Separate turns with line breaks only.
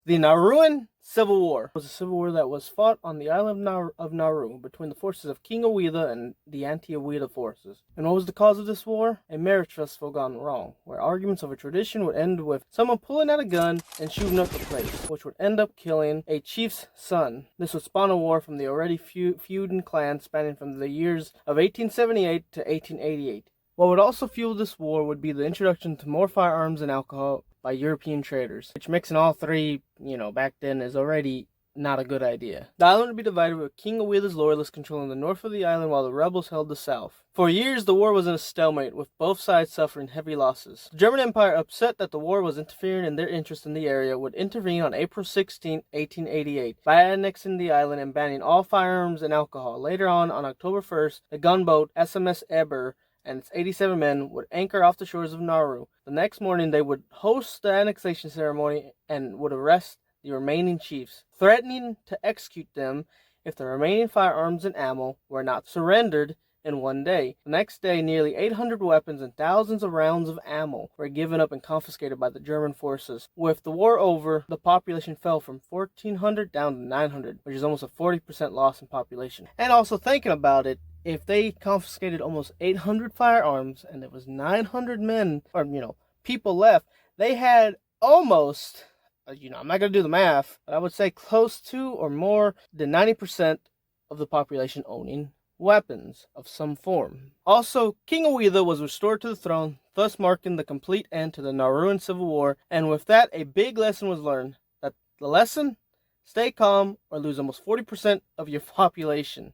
The Nauruan Civil War was a civil war that was fought on the island of Nauru between the forces of King Awida and the anti-Awida forces. And what was the cause of this war? A marriage festival gone wrong, where arguments over tradition would end with someone pulling out a gun and shooting up the place, which would end up killing a chief's son. This would spawn a war from the already feuding clan spanning from the years of 1878 to 1888. What would also fuel this war would be the introduction to more firearms and alcohol by European traders, which mixing all three, back then is already not a good idea. The island would be divided with King Awida's loyalists controlling the north of the island while the rebels held the south. For years, the war was in a stalemate, with both sides suffering heavy losses. The German Empire, upset that the war was interfering in their interest in the area, would intervene on April 16, 1888, by annexing the island and banning all firearms and alcohol. Later on October 1st, the gunboat SMS Eber and its 87 men would anchor off the shores of Nauru. The next morning, they would host the annexation ceremony and would arrest the remaining chiefs, threatening to execute them if the remaining firearms and ammo were not surrendered in one day. The next day, nearly 800 weapons and thousands of rounds of ammo were given up and confiscated by the German forces. With the war over, the population fell from 1,400 down to 900, which is almost a 40% loss in population. And also thinking about it, if they confiscated almost 800 firearms and there was 900 men, or, people left, they had almost, I'm not going to do the math, but I would say close to or more than 90% of the population owning weapons of some form. Also, King Awida was restored to the throne, thus marking the complete end to the Nauruan Civil War, and with that, a big lesson was learned. That the lesson? Stay calm or lose almost 40% of your population.